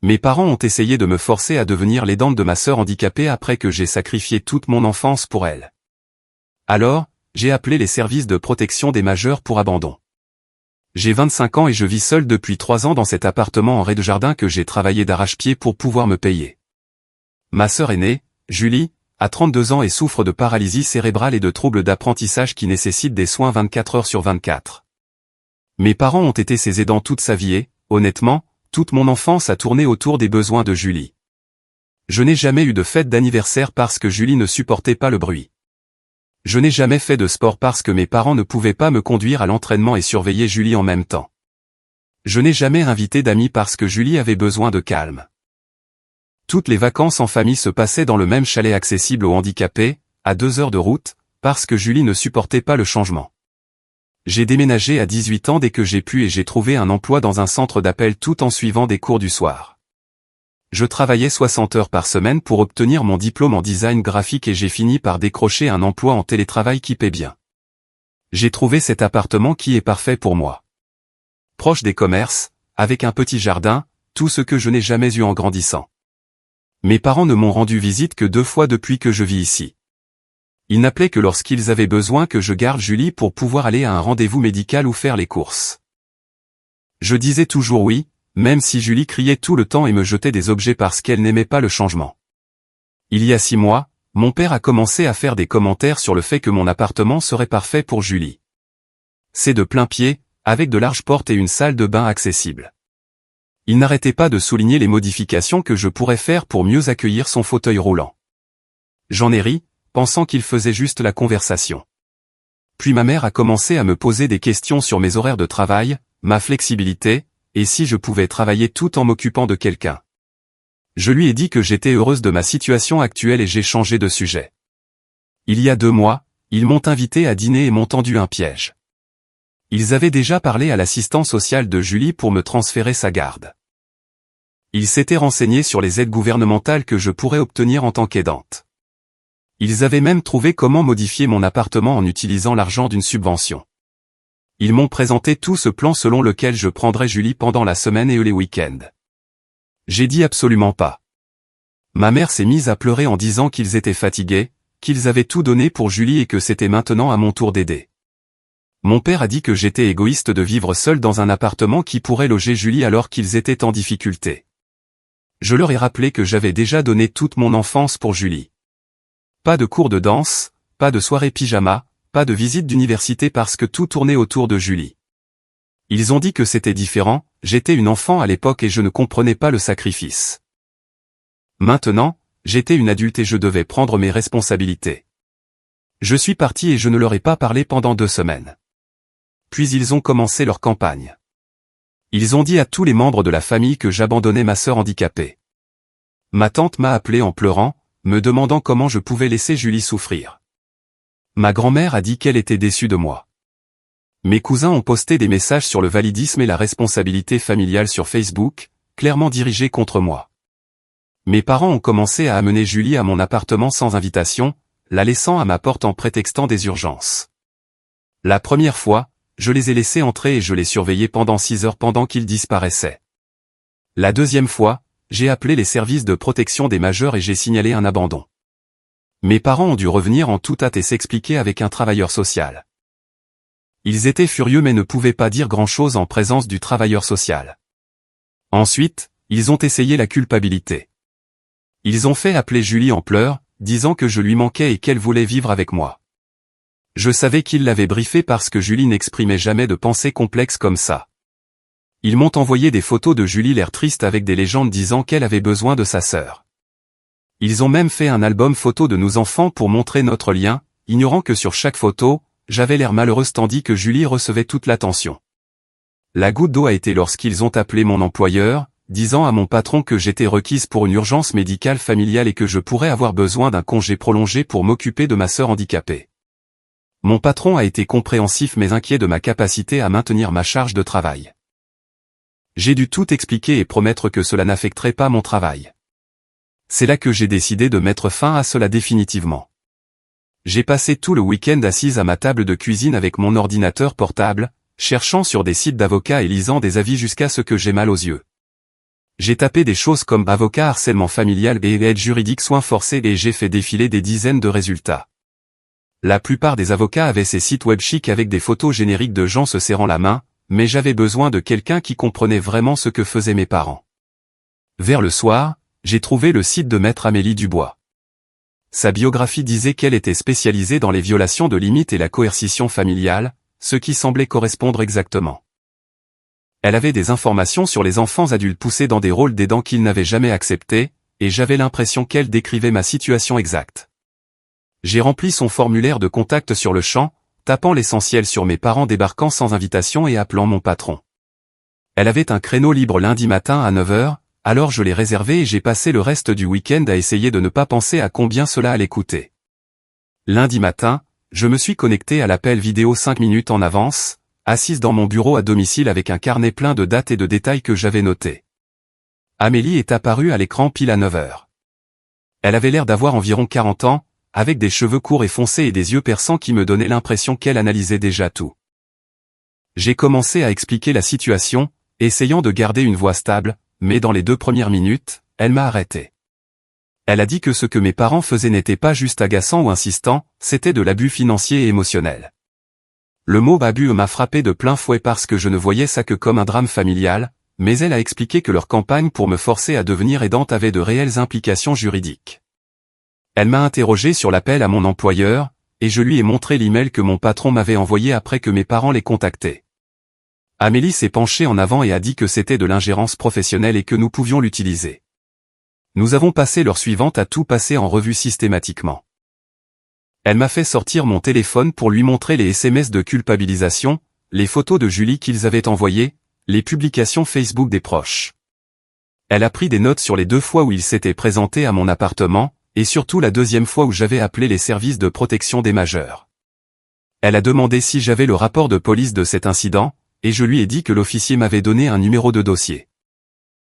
Mes parents ont essayé de me forcer à devenir l'aidante de ma sœur handicapée après que j'ai sacrifié toute mon enfance pour elle. Alors, j'ai appelé les services de protection des majeurs pour abandon. J'ai 25 ans et je vis seul depuis 3 ans dans cet appartement en rez-de-jardin que j'ai travaillé d'arrache-pied pour pouvoir me payer. Ma sœur aînée, Julie, a 32 ans et souffre de paralysie cérébrale et de troubles d'apprentissage qui nécessitent des soins 24 heures sur 24. Mes parents ont été ses aidants toute sa vie et, honnêtement, toute mon enfance a tourné autour des besoins de Julie. Je n'ai jamais eu de fête d'anniversaire parce que Julie ne supportait pas le bruit. Je n'ai jamais fait de sport parce que mes parents ne pouvaient pas me conduire à l'entraînement et surveiller Julie en même temps. Je n'ai jamais invité d'amis parce que Julie avait besoin de calme. Toutes les vacances en famille se passaient dans le même chalet accessible aux handicapés, à 2 heures de route, parce que Julie ne supportait pas le changement. J'ai déménagé à 18 ans dès que j'ai pu et j'ai trouvé un emploi dans un centre d'appel tout en suivant des cours du soir. Je travaillais 60 heures par semaine pour obtenir mon diplôme en design graphique et j'ai fini par décrocher un emploi en télétravail qui paie bien. J'ai trouvé cet appartement qui est parfait pour moi. Proche des commerces, avec un petit jardin, tout ce que je n'ai jamais eu en grandissant. Mes parents ne m'ont rendu visite que 2 fois depuis que je vis ici. Ils n'appelaient que lorsqu'ils avaient besoin que je garde Julie pour pouvoir aller à un rendez-vous médical ou faire les courses. Je disais toujours oui, même si Julie criait tout le temps et me jetait des objets parce qu'elle n'aimait pas le changement. Il y a 6 mois, mon père a commencé à faire des commentaires sur le fait que mon appartement serait parfait pour Julie. C'est de plein pied, avec de larges portes et une salle de bain accessible. Il n'arrêtait pas de souligner les modifications que je pourrais faire pour mieux accueillir son fauteuil roulant. J'en ai ri, pensant qu'il faisait juste la conversation. Puis ma mère a commencé à me poser des questions sur mes horaires de travail, ma flexibilité, et si je pouvais travailler tout en m'occupant de quelqu'un. Je lui ai dit que j'étais heureuse de ma situation actuelle et j'ai changé de sujet. Il y a 2 mois, ils m'ont invité à dîner et m'ont tendu un piège. Ils avaient déjà parlé à l'assistant social de Julie pour me transférer sa garde. Ils s'étaient renseignés sur les aides gouvernementales que je pourrais obtenir en tant qu'aidante. Ils avaient même trouvé comment modifier mon appartement en utilisant l'argent d'une subvention. Ils m'ont présenté tout ce plan selon lequel je prendrais Julie pendant la semaine et les week-ends. J'ai dit absolument pas. Ma mère s'est mise à pleurer en disant qu'ils étaient fatigués, qu'ils avaient tout donné pour Julie et que c'était maintenant à mon tour d'aider. Mon père a dit que j'étais égoïste de vivre seul dans un appartement qui pourrait loger Julie alors qu'ils étaient en difficulté. Je leur ai rappelé que j'avais déjà donné toute mon enfance pour Julie. Pas de cours de danse, pas de soirée pyjama, pas de visite d'université parce que tout tournait autour de Julie. Ils ont dit que c'était différent, j'étais une enfant à l'époque et je ne comprenais pas le sacrifice. Maintenant, j'étais une adulte et je devais prendre mes responsabilités. Je suis parti et je ne leur ai pas parlé pendant 2 semaines. Puis ils ont commencé leur campagne. Ils ont dit à tous les membres de la famille que j'abandonnais ma sœur handicapée. Ma tante m'a appelé en pleurant, me demandant comment je pouvais laisser Julie souffrir. Ma grand-mère a dit qu'elle était déçue de moi. Mes cousins ont posté des messages sur le validisme et la responsabilité familiale sur Facebook, clairement dirigés contre moi. Mes parents ont commencé à amener Julie à mon appartement sans invitation, la laissant à ma porte en prétextant des urgences. La première fois, je les ai laissés entrer et je les surveillais pendant 6 heures pendant qu'ils disparaissaient. La deuxième fois, j'ai appelé les services de protection des majeurs et j'ai signalé un abandon. Mes parents ont dû revenir en toute hâte et s'expliquer avec un travailleur social. Ils étaient furieux mais ne pouvaient pas dire grand-chose en présence du travailleur social. Ensuite, ils ont essayé la culpabilité. Ils ont fait appeler Julie en pleurs, disant que je lui manquais et qu'elle voulait vivre avec moi. Je savais qu'ils l'avaient briefée parce que Julie n'exprimait jamais de pensées complexes comme ça. Ils m'ont envoyé des photos de Julie l'air triste avec des légendes disant qu'elle avait besoin de sa sœur. Ils ont même fait un album photo de nos enfants pour montrer notre lien, ignorant que sur chaque photo, j'avais l'air malheureuse tandis que Julie recevait toute l'attention. La goutte d'eau a été lorsqu'ils ont appelé mon employeur, disant à mon patron que j'étais requise pour une urgence médicale familiale et que je pourrais avoir besoin d'un congé prolongé pour m'occuper de ma sœur handicapée. Mon patron a été compréhensif mais inquiet de ma capacité à maintenir ma charge de travail. J'ai dû tout expliquer et promettre que cela n'affecterait pas mon travail. C'est là que j'ai décidé de mettre fin à cela définitivement. J'ai passé tout le week-end assise à ma table de cuisine avec mon ordinateur portable, cherchant sur des sites d'avocats et lisant des avis jusqu'à ce que j'ai mal aux yeux. J'ai tapé des choses comme avocat, harcèlement familial et aide juridique, soins forcés et j'ai fait défiler des dizaines de résultats. La plupart des avocats avaient ces sites web chics avec des photos génériques de gens se serrant la main, mais j'avais besoin de quelqu'un qui comprenait vraiment ce que faisaient mes parents. Vers le soir, j'ai trouvé le site de Maître Amélie Dubois. Sa biographie disait qu'elle était spécialisée dans les violations de limites et la coercition familiale, ce qui semblait correspondre exactement. Elle avait des informations sur les enfants adultes poussés dans des rôles d'aidants qu'ils n'avaient jamais acceptés, et j'avais l'impression qu'elle décrivait ma situation exacte. J'ai rempli son formulaire de contact sur le champ, tapant l'essentiel sur mes parents débarquant sans invitation et appelant mon patron. Elle avait un créneau libre lundi matin à 9 h, alors je l'ai réservé et j'ai passé le reste du week-end à essayer de ne pas penser à combien cela allait coûter. Lundi matin, je me suis connecté à l'appel vidéo 5 minutes en avance, assise dans mon bureau à domicile avec un carnet plein de dates et de détails que j'avais notés. Amélie est apparue à l'écran pile à 9 h. Elle avait l'air d'avoir environ 40 ans, avec des cheveux courts et foncés et des yeux perçants qui me donnaient l'impression qu'elle analysait déjà tout. J'ai commencé à expliquer la situation, essayant de garder une voix stable, mais dans les 2 premières minutes, elle m'a arrêté. Elle a dit que ce que mes parents faisaient n'était pas juste agaçant ou insistant, c'était de l'abus financier et émotionnel. Le mot abus m'a frappé de plein fouet parce que je ne voyais ça que comme un drame familial, mais elle a expliqué que leur campagne pour me forcer à devenir aidante avait de réelles implications juridiques. Elle m'a interrogé sur l'appel à mon employeur, et je lui ai montré l'email que mon patron m'avait envoyé après que mes parents l'aient contacté. Amélie s'est penchée en avant et a dit que c'était de l'ingérence professionnelle et que nous pouvions l'utiliser. Nous avons passé l'heure suivante à tout passer en revue systématiquement. Elle m'a fait sortir mon téléphone pour lui montrer les SMS de culpabilisation, les photos de Julie qu'ils avaient envoyées, les publications Facebook des proches. Elle a pris des notes sur les 2 fois où il s'était présenté à mon appartement, et surtout la 2e fois où j'avais appelé les services de protection des majeurs. Elle a demandé si j'avais le rapport de police de cet incident, et je lui ai dit que l'officier m'avait donné un numéro de dossier.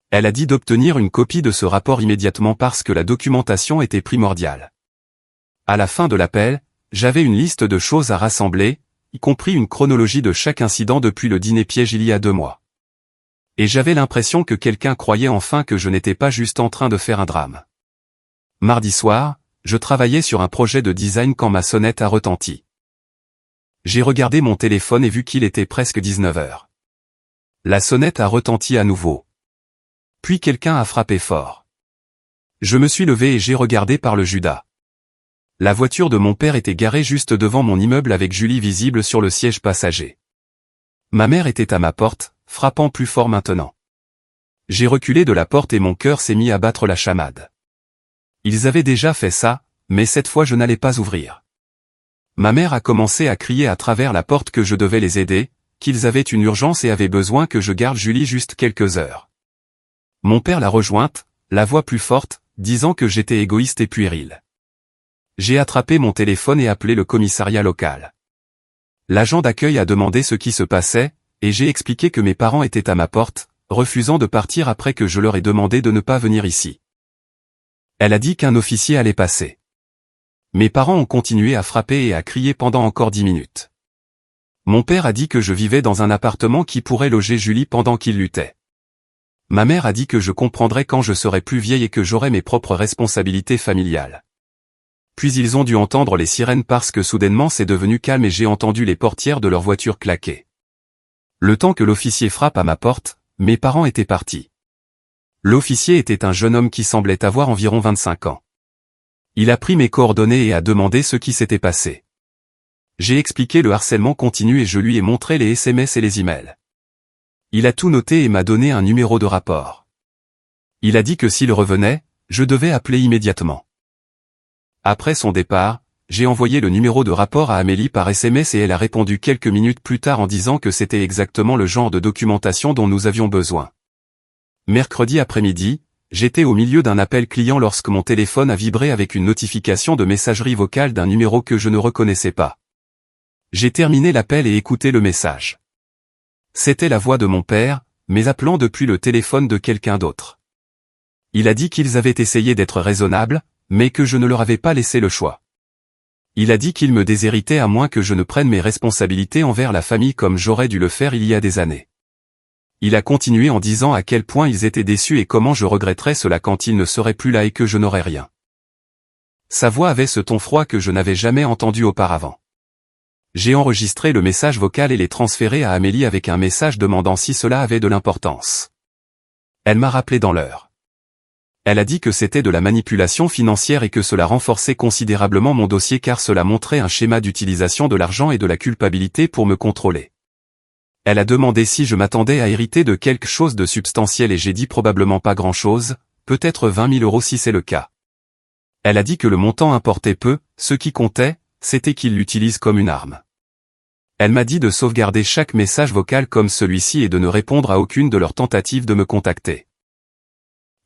Elle a dit d'obtenir une copie de ce rapport immédiatement parce que la documentation était primordiale. À la fin de l'appel, j'avais une liste de choses à rassembler, y compris une chronologie de chaque incident depuis le dîner piège il y a 2 mois. Et j'avais l'impression que quelqu'un croyait enfin que je n'étais pas juste en train de faire un drame. Mardi soir, je travaillais sur un projet de design quand ma sonnette a retenti. J'ai regardé mon téléphone et vu qu'il était presque 19 h. La sonnette a retenti à nouveau. Puis quelqu'un a frappé fort. Je me suis levé et j'ai regardé par le Judas. La voiture de mon père était garée juste devant mon immeuble avec Julie visible sur le siège passager. Ma mère était à ma porte, frappant plus fort maintenant. J'ai reculé de la porte et mon cœur s'est mis à battre la chamade. Ils avaient déjà fait ça, mais cette fois je n'allais pas ouvrir. Ma mère a commencé à crier à travers la porte que je devais les aider, qu'ils avaient une urgence et avaient besoin que je garde Julie juste quelques heures. Mon père l'a rejointe, la voix plus forte, disant que j'étais égoïste et puéril. J'ai attrapé mon téléphone et appelé le commissariat local. L'agent d'accueil a demandé ce qui se passait, et j'ai expliqué que mes parents étaient à ma porte, refusant de partir après que je leur ai demandé de ne pas venir ici. Elle a dit qu'un officier allait passer. Mes parents ont continué à frapper et à crier pendant encore 10 minutes. Mon père a dit que je vivais dans un appartement qui pourrait loger Julie pendant qu'il luttait. Ma mère a dit que je comprendrais quand je serais plus vieille et que j'aurais mes propres responsabilités familiales. Puis ils ont dû entendre les sirènes parce que soudainement c'est devenu calme et j'ai entendu les portières de leur voiture claquer. Le temps que l'officier frappe à ma porte, mes parents étaient partis. L'officier était un jeune homme qui semblait avoir environ 25 ans. Il a pris mes coordonnées et a demandé ce qui s'était passé. J'ai expliqué le harcèlement continu et je lui ai montré les SMS et les emails. Il a tout noté et m'a donné un numéro de rapport. Il a dit que s'il revenait, je devais appeler immédiatement. Après son départ, j'ai envoyé le numéro de rapport à Amélie par SMS et elle a répondu quelques minutes plus tard en disant que c'était exactement le genre de documentation dont nous avions besoin. Mercredi après-midi, j'étais au milieu d'un appel client lorsque mon téléphone a vibré avec une notification de messagerie vocale d'un numéro que je ne reconnaissais pas. J'ai terminé l'appel et écouté le message. C'était la voix de mon père, mais appelant depuis le téléphone de quelqu'un d'autre. Il a dit qu'ils avaient essayé d'être raisonnables, mais que je ne leur avais pas laissé le choix. Il a dit qu'il me déshéritait à moins que je ne prenne mes responsabilités envers la famille comme j'aurais dû le faire il y a des années. Il a continué en disant à quel point ils étaient déçus et comment je regretterais cela quand il ne serait plus là et que je n'aurais rien. Sa voix avait ce ton froid que je n'avais jamais entendu auparavant. J'ai enregistré le message vocal et l'ai transféré à Amélie avec un message demandant si cela avait de l'importance. Elle m'a rappelé dans l'heure. Elle a dit que c'était de la manipulation financière et que cela renforçait considérablement mon dossier car cela montrait un schéma d'utilisation de l'argent et de la culpabilité pour me contrôler. Elle a demandé si je m'attendais à hériter de quelque chose de substantiel et j'ai dit probablement pas grand-chose, peut-être 20 000 € si c'est le cas. Elle a dit que le montant importait peu, ce qui comptait, c'était qu'il l'utilise comme une arme. Elle m'a dit de sauvegarder chaque message vocal comme celui-ci et de ne répondre à aucune de leurs tentatives de me contacter.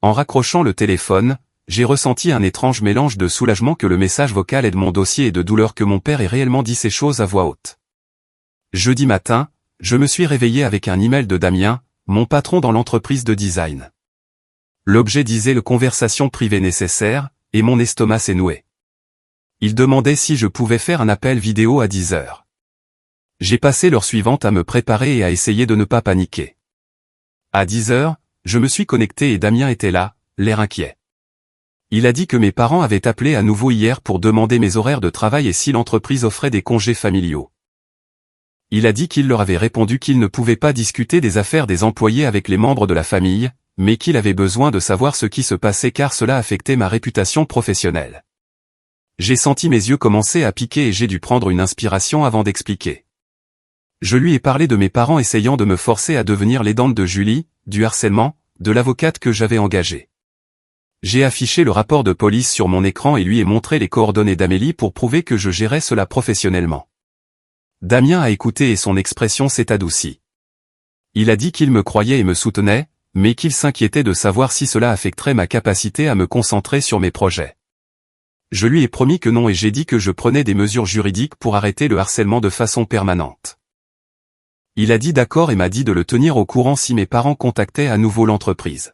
En raccrochant le téléphone, j'ai ressenti un étrange mélange de soulagement que le message vocal ait de mon dossier et de douleur que mon père ait réellement dit ces choses à voix haute. Jeudi matin, je me suis réveillé avec un email de Damien, mon patron dans l'entreprise de design. L'objet disait le conversation privée nécessaire, et mon estomac s'est noué. Il demandait si je pouvais faire un appel vidéo à 10 heures. J'ai passé l'heure suivante à me préparer et à essayer de ne pas paniquer. À 10 heures, je me suis connecté et Damien était là, l'air inquiet. Il a dit que mes parents avaient appelé à nouveau hier pour demander mes horaires de travail et si l'entreprise offrait des congés familiaux. Il a dit qu'il leur avait répondu qu'il ne pouvait pas discuter des affaires des employés avec les membres de la famille, mais qu'il avait besoin de savoir ce qui se passait car cela affectait ma réputation professionnelle. J'ai senti mes yeux commencer à piquer et j'ai dû prendre une inspiration avant d'expliquer. Je lui ai parlé de mes parents essayant de me forcer à devenir l'aidante de Julie, du harcèlement, de l'avocate que j'avais engagée. J'ai affiché le rapport de police sur mon écran et lui ai montré les coordonnées d'Amélie pour prouver que je gérais cela professionnellement. Damien a écouté et son expression s'est adoucie. Il a dit qu'il me croyait et me soutenait, mais qu'il s'inquiétait de savoir si cela affecterait ma capacité à me concentrer sur mes projets. Je lui ai promis que non et j'ai dit que je prenais des mesures juridiques pour arrêter le harcèlement de façon permanente. Il a dit d'accord et m'a dit de le tenir au courant si mes parents contactaient à nouveau l'entreprise.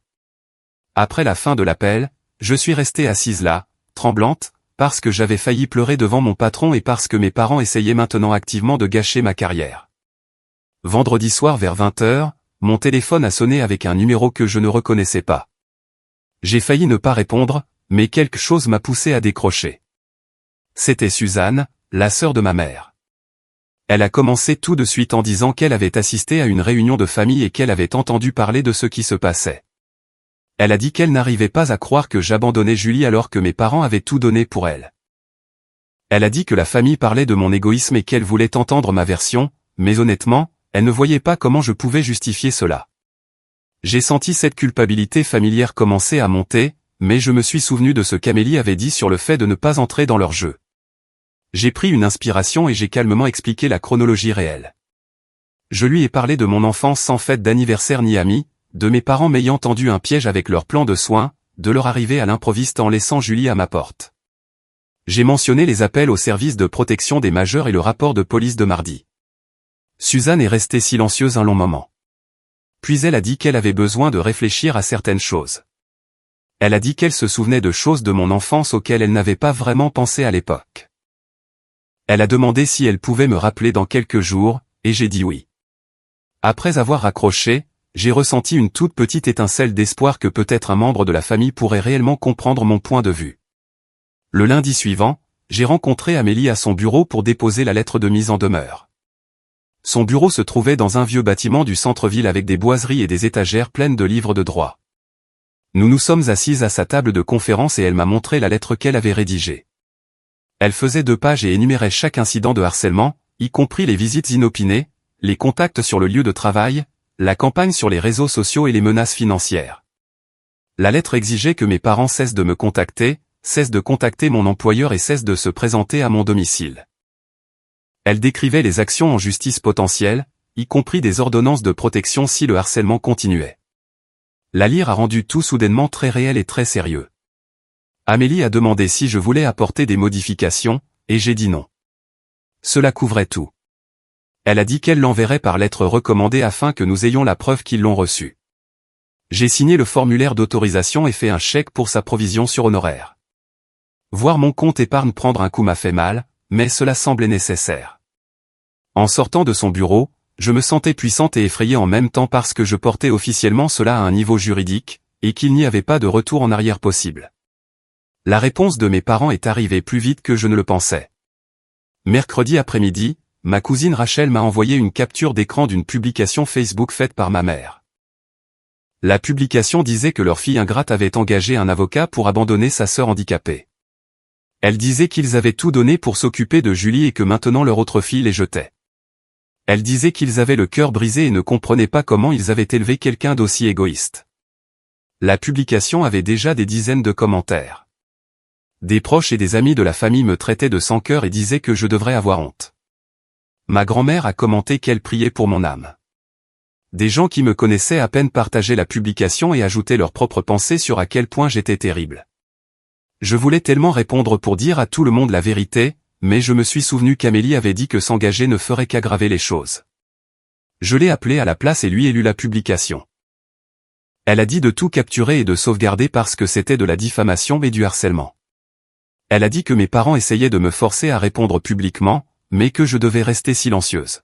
Après la fin de l'appel, je suis restée assise là, tremblante, parce que j'avais failli pleurer devant mon patron et parce que mes parents essayaient maintenant activement de gâcher ma carrière. Vendredi soir vers 20 h, mon téléphone a sonné avec un numéro que je ne reconnaissais pas. J'ai failli ne pas répondre, mais quelque chose m'a poussé à décrocher. C'était Suzanne, la sœur de ma mère. Elle a commencé tout de suite en disant qu'elle avait assisté à une réunion de famille et qu'elle avait entendu parler de ce qui se passait. Elle a dit qu'elle n'arrivait pas à croire que j'abandonnais Julie alors que mes parents avaient tout donné pour elle. Elle a dit que la famille parlait de mon égoïsme et qu'elle voulait entendre ma version, mais honnêtement, elle ne voyait pas comment je pouvais justifier cela. J'ai senti cette culpabilité familière commencer à monter, mais je me suis souvenu de ce qu'Amélie avait dit sur le fait de ne pas entrer dans leur jeu. J'ai pris une inspiration et j'ai calmement expliqué la chronologie réelle. Je lui ai parlé de mon enfance sans fête d'anniversaire ni amis, de mes parents m'ayant tendu un piège avec leur plan de soins, de leur arrivée à l'improviste en laissant Julie à ma porte. J'ai mentionné les appels au service de protection des majeurs et le rapport de police de mardi. Suzanne est restée silencieuse un long moment. Puis elle a dit qu'elle avait besoin de réfléchir à certaines choses. Elle a dit qu'elle se souvenait de choses de mon enfance auxquelles elle n'avait pas vraiment pensé à l'époque. Elle a demandé si elle pouvait me rappeler dans quelques jours, et j'ai dit oui. Après avoir raccroché, j'ai ressenti une toute petite étincelle d'espoir que peut-être un membre de la famille pourrait réellement comprendre mon point de vue. Le lundi suivant, j'ai rencontré Amélie à son bureau pour déposer la lettre de mise en demeure. Son bureau se trouvait dans un vieux bâtiment du centre-ville avec des boiseries et des étagères pleines de livres de droit. Nous nous sommes assises à sa table de conférence et elle m'a montré la lettre qu'elle avait rédigée. Elle faisait 2 pages et énumérait chaque incident de harcèlement, y compris les visites inopinées, les contacts sur le lieu de travail, la campagne sur les réseaux sociaux et les menaces financières. La lettre exigeait que mes parents cessent de me contacter, cessent de contacter mon employeur et cessent de se présenter à mon domicile. Elle décrivait les actions en justice potentielles, y compris des ordonnances de protection si le harcèlement continuait. La lire a rendu tout soudainement très réel et très sérieux. Amélie a demandé si je voulais apporter des modifications, et j'ai dit non. Cela couvrait tout. Elle a dit qu'elle l'enverrait par lettre recommandée afin que nous ayons la preuve qu'ils l'ont reçu. J'ai signé le formulaire d'autorisation et fait un chèque pour sa provision sur honoraires. Voir mon compte épargne prendre un coup m'a fait mal, mais cela semblait nécessaire. En sortant de son bureau, Je me sentais puissante et effrayée en même temps parce que je portais officiellement cela à un niveau juridique, et qu'il n'y avait pas de retour en arrière possible. La réponse de mes parents est arrivée plus vite que je ne le pensais. Mercredi après-midi, ma cousine Rachel m'a envoyé une capture d'écran d'une publication Facebook faite par ma mère. La publication disait que leur fille ingrate avait engagé un avocat pour abandonner sa sœur handicapée. Elle disait qu'ils avaient tout donné pour s'occuper de Julie et que maintenant leur autre fille les jetait. Elle disait qu'ils avaient le cœur brisé et ne comprenaient pas comment ils avaient élevé quelqu'un d'aussi égoïste. La publication avait déjà des dizaines de commentaires. Des proches et des amis de la famille me traitaient de sans-cœur et disaient que je devrais avoir honte. Ma grand-mère a commenté qu'elle priait pour mon âme. Des gens qui me connaissaient à peine partageaient la publication et ajoutaient leurs propres pensées sur à quel point j'étais terrible. Je voulais tellement répondre pour dire à tout le monde la vérité, mais je me suis souvenu qu'Amélie avait dit que s'engager ne ferait qu'aggraver les choses. Je l'ai appelée à la place et lui ai lu la publication. Elle a dit de tout capturer et de sauvegarder parce que c'était de la diffamation et du harcèlement. Elle a dit que mes parents essayaient de me forcer à répondre publiquement, mais que je devais rester silencieuse.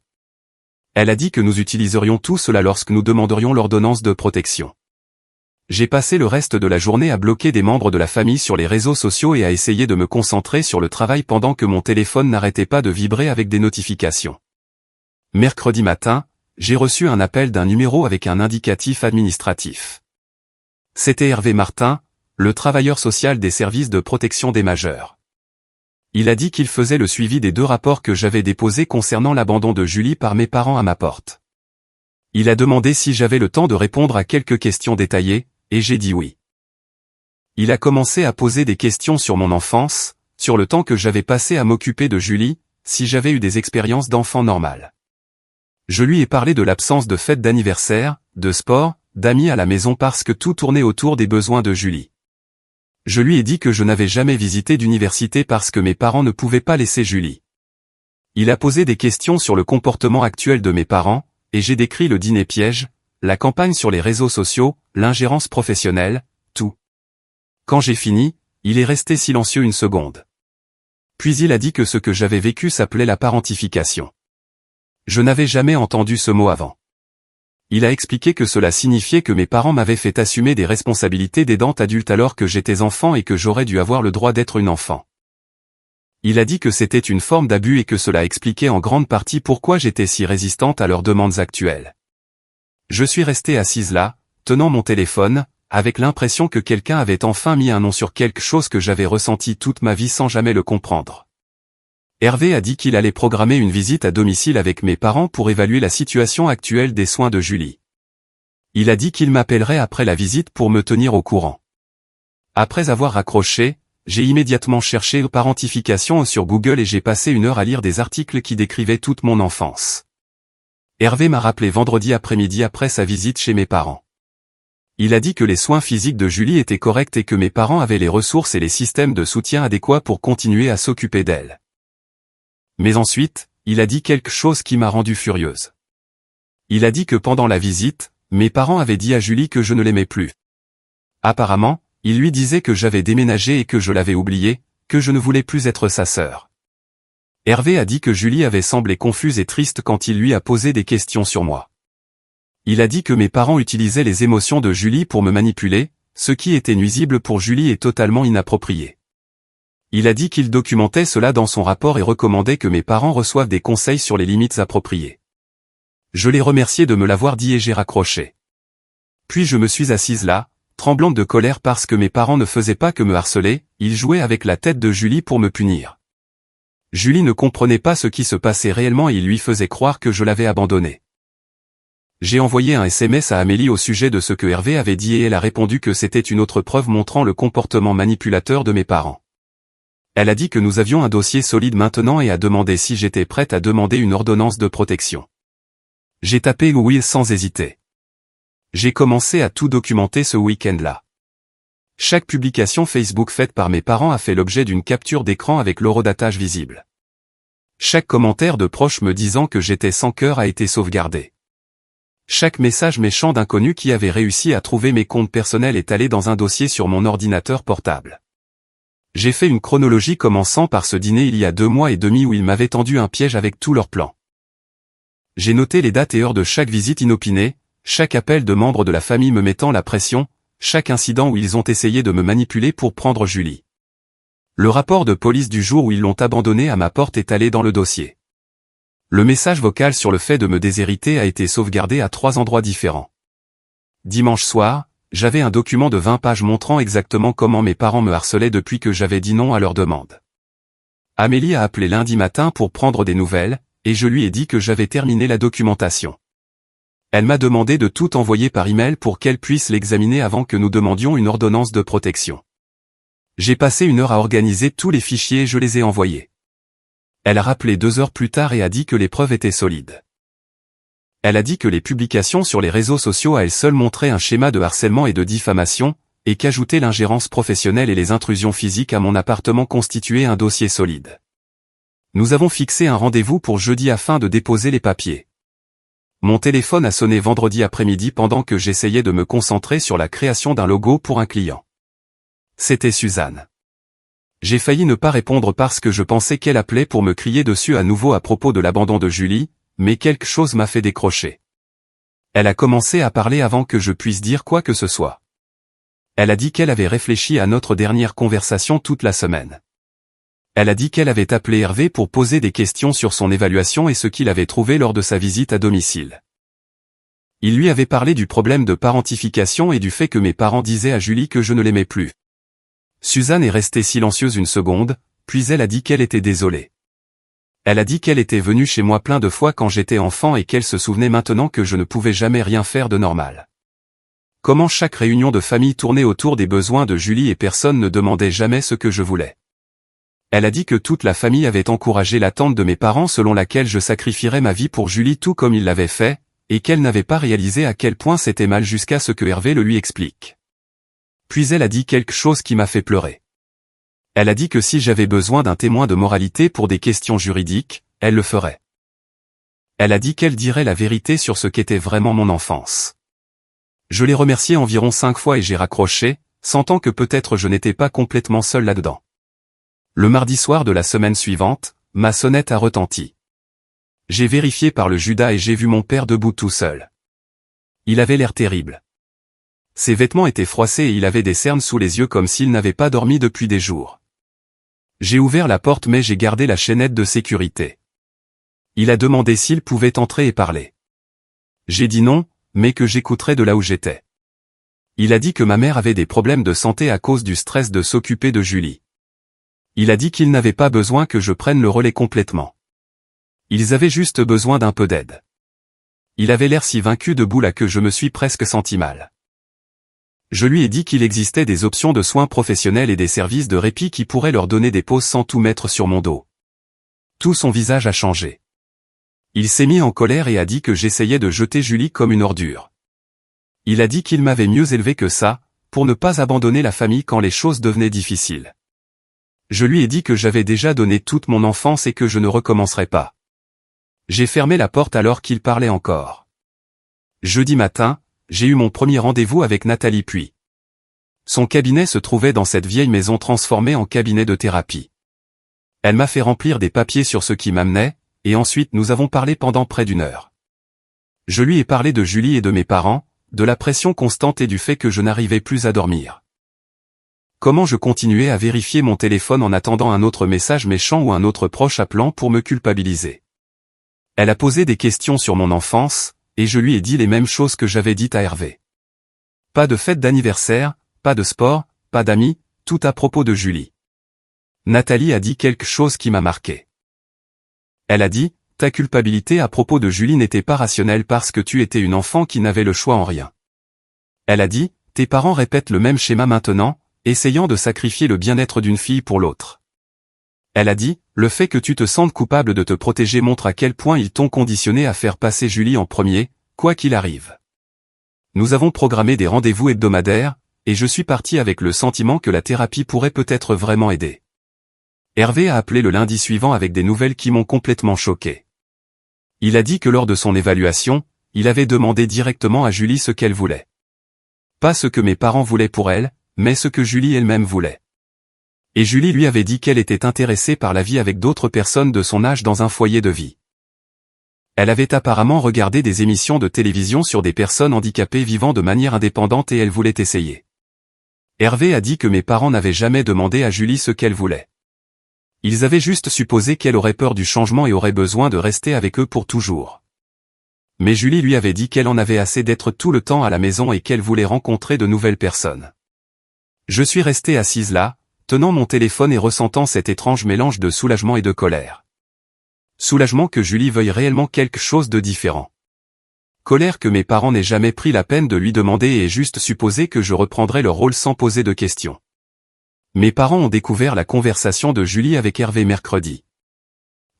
Elle a dit que nous utiliserions tout cela lorsque nous demanderions l'ordonnance de protection. J'ai passé le reste de la journée à bloquer des membres de la famille sur les réseaux sociaux et à essayer de me concentrer sur le travail pendant que mon téléphone n'arrêtait pas de vibrer avec des notifications. Mercredi matin, j'ai reçu un appel d'un numéro avec un indicatif administratif. C'était Hervé Martin, le travailleur social des services de protection des majeurs. Il a dit qu'il faisait le suivi des 2 rapports que j'avais déposés concernant l'abandon de Julie par mes parents à ma porte. Il a demandé si j'avais le temps de répondre à quelques questions détaillées, et j'ai dit oui. Il a commencé à poser des questions sur mon enfance, sur le temps que j'avais passé à m'occuper de Julie, si j'avais eu des expériences d'enfant normales. Je lui ai parlé de l'absence de fêtes d'anniversaire, de sport, d'amis à la maison parce que tout tournait autour des besoins de Julie. Je lui ai dit que je n'avais jamais visité d'université parce que mes parents ne pouvaient pas laisser Julie. Il a posé des questions sur le comportement actuel de mes parents, et j'ai décrit le dîner piège, la campagne sur les réseaux sociaux, l'ingérence professionnelle, tout. Quand j'ai fini, il est resté silencieux une seconde. Puis il a dit que ce que j'avais vécu s'appelait la parentification. Je n'avais jamais entendu ce mot avant. Il a expliqué que cela signifiait que mes parents m'avaient fait assumer des responsabilités d'aidante adulte alors que j'étais enfant et que j'aurais dû avoir le droit d'être une enfant. Il a dit que c'était une forme d'abus et que cela expliquait en grande partie pourquoi j'étais si résistante à leurs demandes actuelles. Je suis restée assise là, tenant mon téléphone, avec l'impression que quelqu'un avait enfin mis un nom sur quelque chose que j'avais ressenti toute ma vie sans jamais le comprendre. Hervé a dit qu'il allait programmer une visite à domicile avec mes parents pour évaluer la situation actuelle des soins de Julie. Il a dit qu'il m'appellerait après la visite pour me tenir au courant. Après avoir raccroché, j'ai immédiatement cherché parentification sur Google et j'ai passé 1 heure à lire des articles qui décrivaient toute mon enfance. Hervé m'a rappelé vendredi après-midi après sa visite chez mes parents. Il a dit que les soins physiques de Julie étaient corrects et que mes parents avaient les ressources et les systèmes de soutien adéquats pour continuer à s'occuper d'elle. Mais ensuite, il a dit quelque chose qui m'a rendue furieuse. Il a dit que pendant la visite, mes parents avaient dit à Julie que je ne l'aimais plus. Apparemment, il lui disait que j'avais déménagé et que je l'avais oublié, que je ne voulais plus être sa sœur. Hervé a dit que Julie avait semblé confuse et triste quand il lui a posé des questions sur moi. Il a dit que mes parents utilisaient les émotions de Julie pour me manipuler, ce qui était nuisible pour Julie et totalement inapproprié. Il a dit qu'il documentait cela dans son rapport et recommandait que mes parents reçoivent des conseils sur les limites appropriées. Je l'ai remercié de me l'avoir dit et j'ai raccroché. Puis je me suis assise là, tremblante de colère parce que mes parents ne faisaient pas que me harceler, ils jouaient avec la tête de Julie pour me punir. Julie ne comprenait pas ce qui se passait réellement et ils lui faisaient croire que je l'avais abandonnée. J'ai envoyé un SMS à Amélie au sujet de ce que Hervé avait dit et elle a répondu que c'était une autre preuve montrant le comportement manipulateur de mes parents. Elle a dit que nous avions un dossier solide maintenant et a demandé si j'étais prête à demander une ordonnance de protection. J'ai tapé oui sans hésiter. J'ai commencé à tout documenter ce week-end-là. Chaque publication Facebook faite par mes parents a fait l'objet d'une capture d'écran avec l'horodatage visible. Chaque commentaire de proches me disant que j'étais sans cœur a été sauvegardé. Chaque message méchant d'inconnu qui avait réussi à trouver mes comptes personnels est allé dans un dossier sur mon ordinateur portable. J'ai fait une chronologie commençant par ce dîner il y a 2 mois et demi où ils m'avaient tendu un piège avec tous leurs plans. J'ai noté les dates et heures de chaque visite inopinée, chaque appel de membres de la famille me mettant la pression, chaque incident où ils ont essayé de me manipuler pour prendre Julie. Le rapport de police du jour où ils l'ont abandonné à ma porte est allé dans le dossier. Le message vocal sur le fait de me déshériter a été sauvegardé à 3 endroits différents. Dimanche soir, j'avais un document de 20 pages montrant exactement comment mes parents me harcelaient depuis que j'avais dit non à leur demande. Amélie a appelé lundi matin pour prendre des nouvelles, et je lui ai dit que j'avais terminé la documentation. Elle m'a demandé de tout envoyer par email pour qu'elle puisse l'examiner avant que nous demandions une ordonnance de protection. J'ai passé 1 heure à organiser tous les fichiers et je les ai envoyés. Elle a rappelé 2 heures plus tard et a dit que les preuves étaient solides. Elle a dit que les publications sur les réseaux sociaux à elles seules montraient un schéma de harcèlement et de diffamation, et qu'ajouter l'ingérence professionnelle et les intrusions physiques à mon appartement constituait un dossier solide. Nous avons fixé un rendez-vous pour jeudi afin de déposer les papiers. Mon téléphone a sonné vendredi après-midi pendant que j'essayais de me concentrer sur la création d'un logo pour un client. C'était Suzanne. J'ai failli ne pas répondre parce que je pensais qu'elle appelait pour me crier dessus à nouveau à propos de l'abandon de Julie, mais quelque chose m'a fait décrocher. Elle a commencé à parler avant que je puisse dire quoi que ce soit. Elle a dit qu'elle avait réfléchi à notre dernière conversation toute la semaine. Elle a dit qu'elle avait appelé Hervé pour poser des questions sur son évaluation et ce qu'il avait trouvé lors de sa visite à domicile. Il lui avait parlé du problème de parentification et du fait que mes parents disaient à Julie que je ne l'aimais plus. Suzanne est restée silencieuse 1 seconde, puis elle a dit qu'elle était désolée. Elle a dit qu'elle était venue chez moi plein de fois quand j'étais enfant et qu'elle se souvenait maintenant que je ne pouvais jamais rien faire de normal. Comment chaque réunion de famille tournait autour des besoins de Julie et personne ne demandait jamais ce que je voulais. Elle a dit que toute la famille avait encouragé l'attente de mes parents selon laquelle je sacrifierais ma vie pour Julie tout comme ils l'avaient fait, et qu'elle n'avait pas réalisé à quel point c'était mal jusqu'à ce que Hervé le lui explique. Puis elle a dit quelque chose qui m'a fait pleurer. Elle a dit que si j'avais besoin d'un témoin de moralité pour des questions juridiques, elle le ferait. Elle a dit qu'elle dirait la vérité sur ce qu'était vraiment mon enfance. Je l'ai remerciée environ 5 fois et j'ai raccroché, sentant que peut-être je n'étais pas complètement seul là-dedans. Le mardi soir de la semaine suivante, ma sonnette a retenti. J'ai vérifié par le Judas et j'ai vu mon père debout tout seul. Il avait l'air terrible. Ses vêtements étaient froissés et il avait des cernes sous les yeux comme s'il n'avait pas dormi depuis des jours. J'ai ouvert la porte mais j'ai gardé la chaînette de sécurité. Il a demandé s'il pouvait entrer et parler. J'ai dit non, mais que j'écouterais de là où j'étais. Il a dit que ma mère avait des problèmes de santé à cause du stress de s'occuper de Julie. Il a dit qu'il n'avait pas besoin que je prenne le relais complètement. Ils avaient juste besoin d'un peu d'aide. Il avait l'air si vaincu debout là que je me suis presque senti mal. Je lui ai dit qu'il existait des options de soins professionnels et des services de répit qui pourraient leur donner des pauses sans tout mettre sur mon dos. Tout son visage a changé. Il s'est mis en colère et a dit que j'essayais de jeter Julie comme une ordure. Il a dit qu'il m'avait mieux élevé que ça, pour ne pas abandonner la famille quand les choses devenaient difficiles. Je lui ai dit que j'avais déjà donné toute mon enfance et que je ne recommencerais pas. J'ai fermé la porte alors qu'il parlait encore. Jeudi matin, j'ai eu mon premier rendez-vous avec Nathalie Puy. Son cabinet se trouvait dans cette vieille maison transformée en cabinet de thérapie. Elle m'a fait remplir des papiers sur ce qui m'amenait, et ensuite nous avons parlé pendant près d'1 heure. Je lui ai parlé de Julie et de mes parents, de la pression constante et du fait que je n'arrivais plus à dormir. Comment je continuais à vérifier mon téléphone en attendant un autre message méchant ou un autre proche appelant pour me culpabiliser. Elle a posé des questions sur mon enfance, et je lui ai dit les mêmes choses que j'avais dites à Hervé. Pas de fête d'anniversaire, pas de sport, pas d'amis, tout à propos de Julie. Nathalie a dit quelque chose qui m'a marqué. Elle a dit, ta culpabilité à propos de Julie n'était pas rationnelle parce que tu étais une enfant qui n'avait le choix en rien. Elle a dit, tes parents répètent le même schéma maintenant, essayant de sacrifier le bien-être d'une fille pour l'autre. Elle a dit, le fait que tu te sentes coupable de te protéger montre à quel point ils t'ont conditionné à faire passer Julie en premier, quoi qu'il arrive. Nous avons programmé des rendez-vous hebdomadaires, et je suis parti avec le sentiment que la thérapie pourrait peut-être vraiment aider. Hervé a appelé le lundi suivant avec des nouvelles qui m'ont complètement choqué. Il a dit que lors de son évaluation, il avait demandé directement à Julie ce qu'elle voulait. Pas ce que mes parents voulaient pour elle, mais ce que Julie elle-même voulait. Et Julie lui avait dit qu'elle était intéressée par la vie avec d'autres personnes de son âge dans un foyer de vie. Elle avait apparemment regardé des émissions de télévision sur des personnes handicapées vivant de manière indépendante et elle voulait essayer. Hervé a dit que mes parents n'avaient jamais demandé à Julie ce qu'elle voulait. Ils avaient juste supposé qu'elle aurait peur du changement et aurait besoin de rester avec eux pour toujours. Mais Julie lui avait dit qu'elle en avait assez d'être tout le temps à la maison et qu'elle voulait rencontrer de nouvelles personnes. Je suis restée assise là, tenant mon téléphone et ressentant cet étrange mélange de soulagement et de colère. Soulagement que Julie veuille réellement quelque chose de différent. Colère que mes parents n'aient jamais pris la peine de lui demander et juste supposé que je reprendrais leur rôle sans poser de questions. Mes parents ont découvert la conversation de Julie avec Hervé mercredi.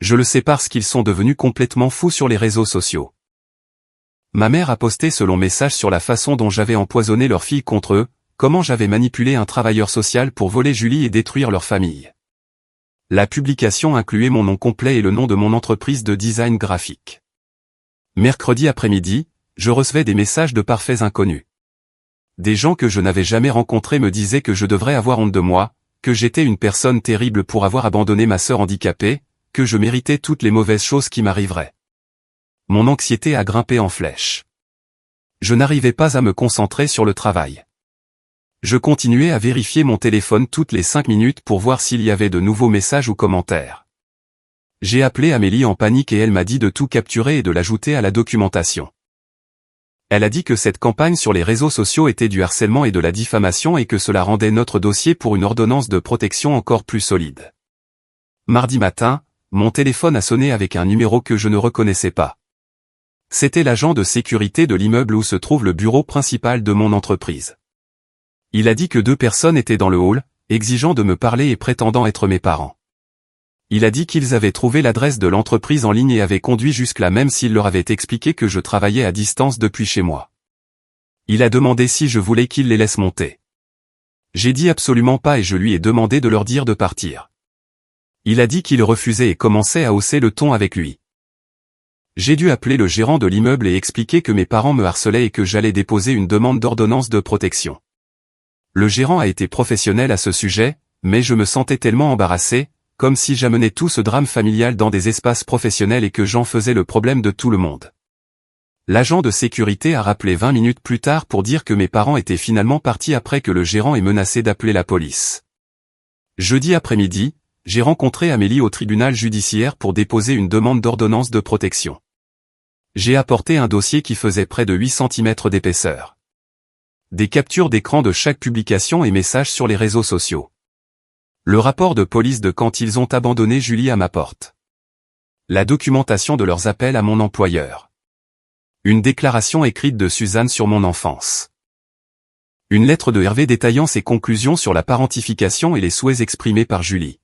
Je le sais parce qu'ils sont devenus complètement fous sur les réseaux sociaux. Ma mère a posté selon message sur la façon dont j'avais empoisonné leur fille contre eux, comment j'avais manipulé un travailleur social pour voler Julie et détruire leur famille. La publication incluait mon nom complet et le nom de mon entreprise de design graphique. Mercredi après-midi, je recevais des messages de parfaits inconnus. Des gens que je n'avais jamais rencontrés me disaient que je devrais avoir honte de moi, que j'étais une personne terrible pour avoir abandonné ma sœur handicapée, que je méritais toutes les mauvaises choses qui m'arriveraient. Mon anxiété a grimpé en flèche. Je n'arrivais pas à me concentrer sur le travail. Je continuais à vérifier mon téléphone toutes les 5 minutes pour voir s'il y avait de nouveaux messages ou commentaires. J'ai appelé Amélie en panique et elle m'a dit de tout capturer et de l'ajouter à la documentation. Elle a dit que cette campagne sur les réseaux sociaux était du harcèlement et de la diffamation et que cela rendait notre dossier pour une ordonnance de protection encore plus solide. Mardi matin, mon téléphone a sonné avec un numéro que je ne reconnaissais pas. C'était l'agent de sécurité de l'immeuble où se trouve le bureau principal de mon entreprise. Il a dit que 2 personnes étaient dans le hall, exigeant de me parler et prétendant être mes parents. Il a dit qu'ils avaient trouvé l'adresse de l'entreprise en ligne et avaient conduit jusque-là même s'il leur avait expliqué que je travaillais à distance depuis chez moi. Il a demandé si je voulais qu'il les laisse monter. J'ai dit absolument pas et je lui ai demandé de leur dire de partir. Il a dit qu'il refusait et commençait à hausser le ton avec lui. J'ai dû appeler le gérant de l'immeuble et expliquer que mes parents me harcelaient et que j'allais déposer une demande d'ordonnance de protection. Le gérant a été professionnel à ce sujet, mais je me sentais tellement embarrassé, comme si j'amenais tout ce drame familial dans des espaces professionnels et que j'en faisais le problème de tout le monde. L'agent de sécurité a rappelé 20 minutes plus tard pour dire que mes parents étaient finalement partis après que le gérant ait menacé d'appeler la police. Jeudi après-midi, j'ai rencontré Amélie au tribunal judiciaire pour déposer une demande d'ordonnance de protection. J'ai apporté un dossier qui faisait près de 8 cm d'épaisseur. Des captures d'écran de chaque publication et messages sur les réseaux sociaux. Le rapport de police de quand ils ont abandonné Julie à ma porte. La documentation de leurs appels à mon employeur. Une déclaration écrite de Suzanne sur mon enfance. Une lettre de Hervé détaillant ses conclusions sur la parentification et les souhaits exprimés par Julie.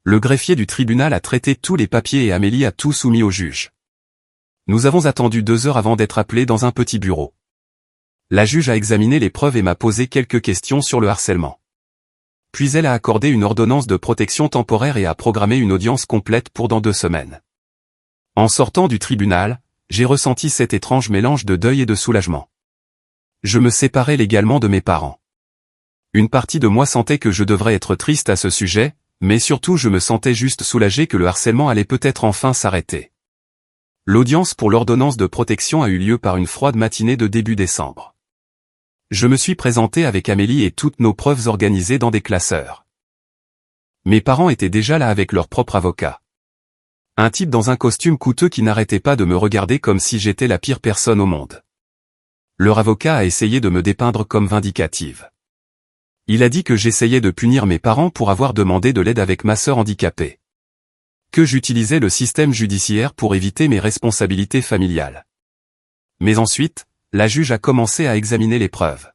Le greffier du tribunal a traité tous les papiers et Amélie a tout soumis au juge. Nous avons attendu 2 heures avant d'être appelés dans un petit bureau. La juge a examiné les preuves et m'a posé quelques questions sur le harcèlement. Puis elle a accordé une ordonnance de protection temporaire et a programmé une audience complète pour dans 2 semaines. En sortant du tribunal, j'ai ressenti cet étrange mélange de deuil et de soulagement. Je me séparais légalement de mes parents. Une partie de moi sentait que je devrais être triste à ce sujet, mais surtout je me sentais juste soulagé que le harcèlement allait peut-être enfin s'arrêter. L'audience pour l'ordonnance de protection a eu lieu par une froide matinée de début décembre. Je me suis présenté avec Amélie et toutes nos preuves organisées dans des classeurs. Mes parents étaient déjà là avec leur propre avocat. Un type dans un costume coûteux qui n'arrêtait pas de me regarder comme si j'étais la pire personne au monde. Leur avocat a essayé de me dépeindre comme vindicative. Il a dit que j'essayais de punir mes parents pour avoir demandé de l'aide avec ma sœur handicapée. Que j'utilisais le système judiciaire pour éviter mes responsabilités familiales. Mais ensuite, la juge a commencé à examiner les preuves.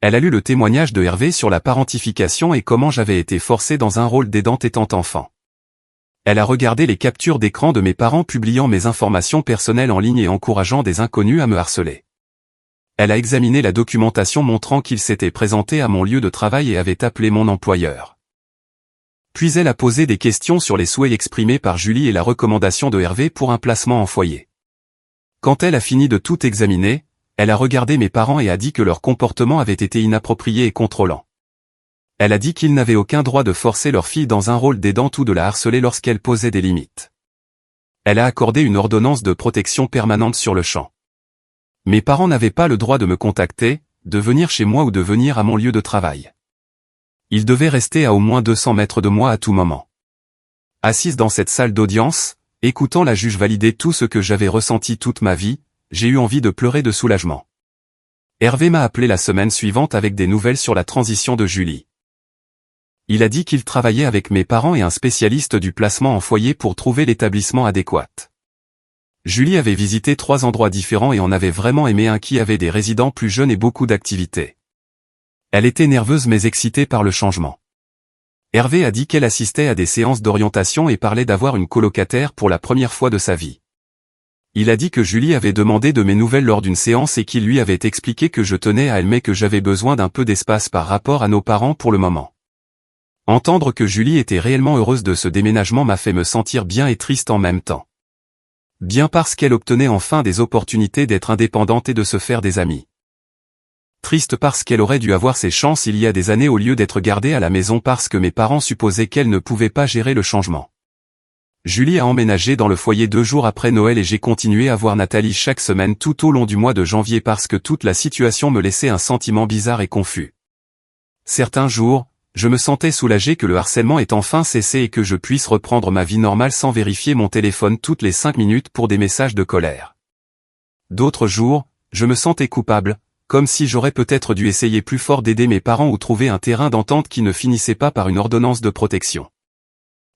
Elle a lu le témoignage de Hervé sur la parentification et comment j'avais été forcé dans un rôle d'aidante étant enfant. Elle a regardé les captures d'écran de mes parents publiant mes informations personnelles en ligne et encourageant des inconnus à me harceler. Elle a examiné la documentation montrant qu'ils s'étaient présentés à mon lieu de travail et avaient appelé mon employeur. Puis elle a posé des questions sur les souhaits exprimés par Julie et la recommandation de Hervé pour un placement en foyer. Quand elle a fini de tout examiner, elle a regardé mes parents et a dit que leur comportement avait été inapproprié et contrôlant. Elle a dit qu'ils n'avaient aucun droit de forcer leur fille dans un rôle d'aidante ou de la harceler lorsqu'elle posait des limites. Elle a accordé une ordonnance de protection permanente sur le champ. Mes parents n'avaient pas le droit de me contacter, de venir chez moi ou de venir à mon lieu de travail. Ils devaient rester à au moins 200 mètres de moi à tout moment. Assise dans cette salle d'audience, écoutant la juge valider tout ce que j'avais ressenti toute ma vie, j'ai eu envie de pleurer de soulagement. Hervé m'a appelé la semaine suivante avec des nouvelles sur la transition de Julie. Il a dit qu'il travaillait avec mes parents et un spécialiste du placement en foyer pour trouver l'établissement adéquat. Julie avait visité 3 endroits différents et en avait vraiment aimé un qui avait des résidents plus jeunes et beaucoup d'activités. Elle était nerveuse mais excitée par le changement. Hervé a dit qu'elle assistait à des séances d'orientation et parlait d'avoir une colocataire pour la première fois de sa vie. Il a dit que Julie avait demandé de mes nouvelles lors d'une séance et qu'il lui avait expliqué que je tenais à elle mais que j'avais besoin d'un peu d'espace par rapport à nos parents pour le moment. Entendre que Julie était réellement heureuse de ce déménagement m'a fait me sentir bien et triste en même temps. Bien parce qu'elle obtenait enfin des opportunités d'être indépendante et de se faire des amis. Triste parce qu'elle aurait dû avoir ses chances il y a des années au lieu d'être gardée à la maison parce que mes parents supposaient qu'elle ne pouvait pas gérer le changement. Julie a emménagé dans le foyer 2 jours après Noël et j'ai continué à voir Nathalie chaque semaine tout au long du mois de janvier parce que toute la situation me laissait un sentiment bizarre et confus. Certains jours, je me sentais soulagé que le harcèlement ait enfin cessé et que je puisse reprendre ma vie normale sans vérifier mon téléphone toutes les 5 minutes pour des messages de colère. D'autres jours, je me sentais coupable, comme si j'aurais peut-être dû essayer plus fort d'aider mes parents ou trouver un terrain d'entente qui ne finissait pas par une ordonnance de protection.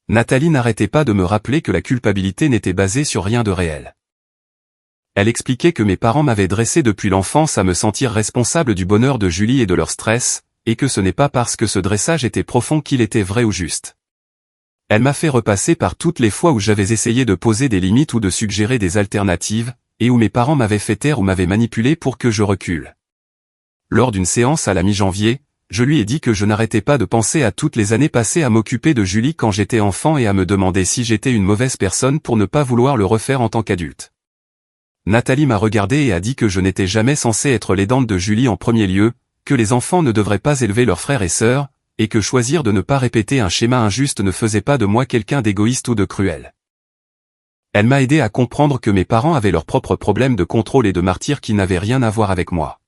Nathalie n'arrêtait pas de me rappeler que la culpabilité n'était basée sur rien de réel. Elle expliquait que mes parents m'avaient dressé depuis l'enfance à me sentir responsable du bonheur de Julie et de leur stress, et que ce n'est pas parce que ce dressage était profond qu'il était vrai ou juste. Elle m'a fait repasser par toutes les fois où j'avais essayé de poser des limites ou de suggérer des alternatives, et où mes parents m'avaient fait taire ou m'avaient manipulé pour que je recule. Lors d'une séance à la mi-janvier, je lui ai dit que je n'arrêtais pas de penser à toutes les années passées à m'occuper de Julie quand j'étais enfant et à me demander si j'étais une mauvaise personne pour ne pas vouloir le refaire en tant qu'adulte. Nathalie m'a regardé et a dit que je n'étais jamais censé être l'aidante de Julie en premier lieu, que les enfants ne devraient pas élever leurs frères et sœurs, et que choisir de ne pas répéter un schéma injuste ne faisait pas de moi quelqu'un d'égoïste ou de cruel. Elle m'a aidé à comprendre que mes parents avaient leurs propres problèmes de contrôle et de martyrs qui n'avaient rien à voir avec moi.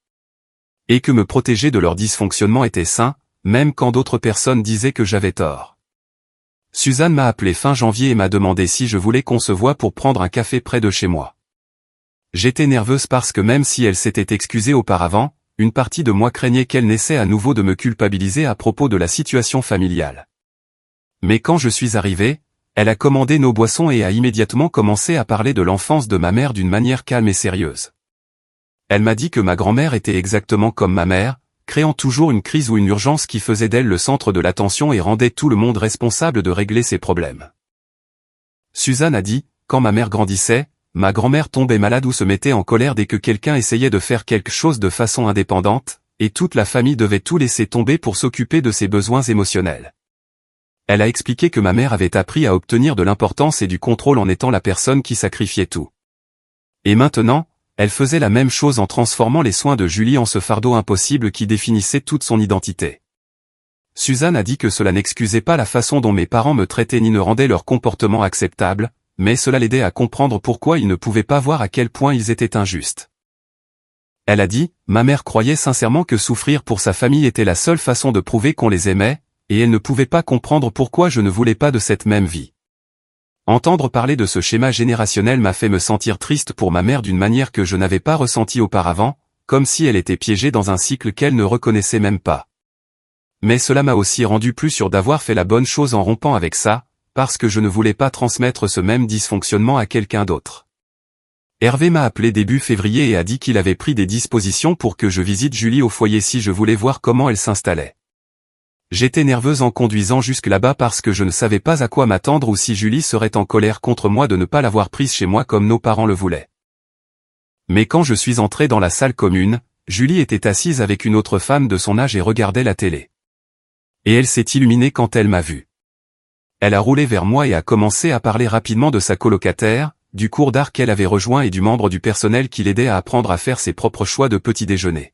Et que me protéger de leur dysfonctionnement était sain, même quand d'autres personnes disaient que j'avais tort. Suzanne m'a appelé fin janvier et m'a demandé si je voulais qu'on se voie pour prendre un café près de chez moi. J'étais nerveuse parce que même si elle s'était excusée auparavant, une partie de moi craignait qu'elle n'essaie à nouveau de me culpabiliser à propos de la situation familiale. Mais quand je suis arrivé, elle a commandé nos boissons et a immédiatement commencé à parler de l'enfance de ma mère d'une manière calme et sérieuse. Elle m'a dit que ma grand-mère était exactement comme ma mère, créant toujours une crise ou une urgence qui faisait d'elle le centre de l'attention et rendait tout le monde responsable de régler ses problèmes. Suzanne a dit, quand ma mère grandissait, ma grand-mère tombait malade ou se mettait en colère dès que quelqu'un essayait de faire quelque chose de façon indépendante, et toute la famille devait tout laisser tomber pour s'occuper de ses besoins émotionnels. Elle a expliqué que ma mère avait appris à obtenir de l'importance et du contrôle en étant la personne qui sacrifiait tout. Et maintenant, elle faisait la même chose en transformant les soins de Julie en ce fardeau impossible qui définissait toute son identité. Suzanne a dit que cela n'excusait pas la façon dont mes parents me traitaient ni ne rendait leur comportement acceptable, mais cela l'aidait à comprendre pourquoi ils ne pouvaient pas voir à quel point ils étaient injustes. Elle a dit, ma mère croyait sincèrement que souffrir pour sa famille était la seule façon de prouver qu'on les aimait, et elle ne pouvait pas comprendre pourquoi je ne voulais pas de cette même vie. Entendre parler de ce schéma générationnel m'a fait me sentir triste pour ma mère d'une manière que je n'avais pas ressentie auparavant, comme si elle était piégée dans un cycle qu'elle ne reconnaissait même pas. Mais cela m'a aussi rendu plus sûr d'avoir fait la bonne chose en rompant avec ça, parce que je ne voulais pas transmettre ce même dysfonctionnement à quelqu'un d'autre. Hervé m'a appelé début février et a dit qu'il avait pris des dispositions pour que je visite Julie au foyer si je voulais voir comment elle s'installait. J'étais nerveuse en conduisant jusque là-bas parce que je ne savais pas à quoi m'attendre ou si Julie serait en colère contre moi de ne pas l'avoir prise chez moi comme nos parents le voulaient. Mais quand je suis entré dans la salle commune, Julie était assise avec une autre femme de son âge et regardait la télé. Et elle s'est illuminée quand elle m'a vu. Elle a roulé vers moi et a commencé à parler rapidement de sa colocataire, du cours d'art qu'elle avait rejoint et du membre du personnel qui l'aidait à apprendre à faire ses propres choix de petit déjeuner.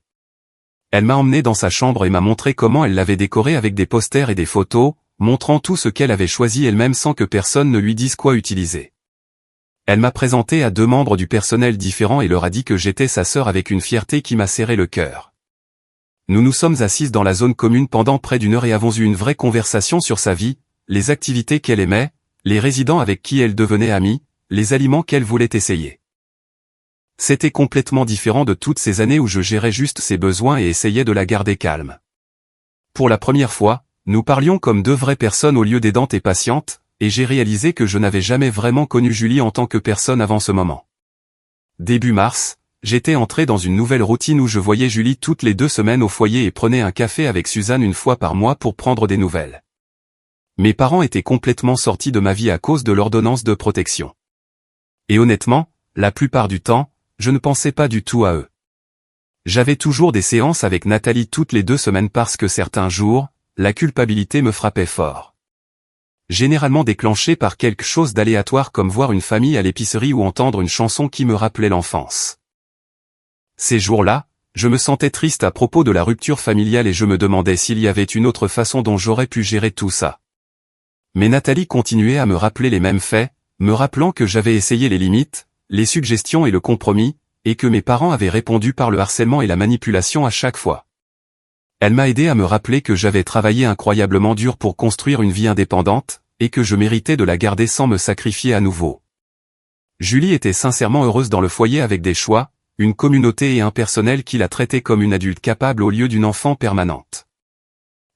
Elle m'a emmené dans sa chambre et m'a montré comment elle l'avait décoré avec des posters et des photos, montrant tout ce qu'elle avait choisi elle-même sans que personne ne lui dise quoi utiliser. Elle m'a présenté à 2 membres du personnel différents et leur a dit que j'étais sa sœur avec une fierté qui m'a serré le cœur. Nous nous sommes assises dans la zone commune pendant près d'1 heure et avons eu une vraie conversation sur sa vie, les activités qu'elle aimait, les résidents avec qui elle devenait amie, les aliments qu'elle voulait essayer. C'était complètement différent de toutes ces années où je gérais juste ses besoins et essayais de la garder calme. Pour la première fois, nous parlions comme 2 vraies personnes au lieu d'aidantes et patientes, et j'ai réalisé que je n'avais jamais vraiment connu Julie en tant que personne avant ce moment. Début mars, j'étais entré dans une nouvelle routine où je voyais Julie toutes les 2 semaines au foyer et prenais un café avec Suzanne une fois par mois pour prendre des nouvelles. Mes parents étaient complètement sortis de ma vie à cause de l'ordonnance de protection. Et honnêtement, la plupart du temps, je ne pensais pas du tout à eux. J'avais toujours des séances avec Nathalie toutes les 2 semaines parce que certains jours, la culpabilité me frappait fort. Généralement déclenchée par quelque chose d'aléatoire comme voir une famille à l'épicerie ou entendre une chanson qui me rappelait l'enfance. Ces jours-là, je me sentais triste à propos de la rupture familiale et je me demandais s'il y avait une autre façon dont j'aurais pu gérer tout ça. Mais Nathalie continuait à me rappeler les mêmes faits, me rappelant que j'avais essayé les limites, les suggestions et le compromis, et que mes parents avaient répondu par le harcèlement et la manipulation à chaque fois. Elle m'a aidé à me rappeler que j'avais travaillé incroyablement dur pour construire une vie indépendante, et que je méritais de la garder sans me sacrifier à nouveau. Julie était sincèrement heureuse dans le foyer avec des choix, une communauté et un personnel qui la traitait comme une adulte capable au lieu d'une enfant permanente.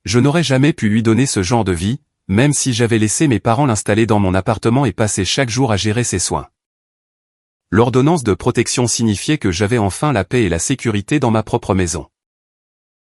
Je n'aurais jamais pu lui donner ce genre de vie, même si j'avais laissé mes parents l'installer dans mon appartement et passer chaque jour à gérer ses soins. L'ordonnance de protection signifiait que j'avais enfin la paix et la sécurité dans ma propre maison.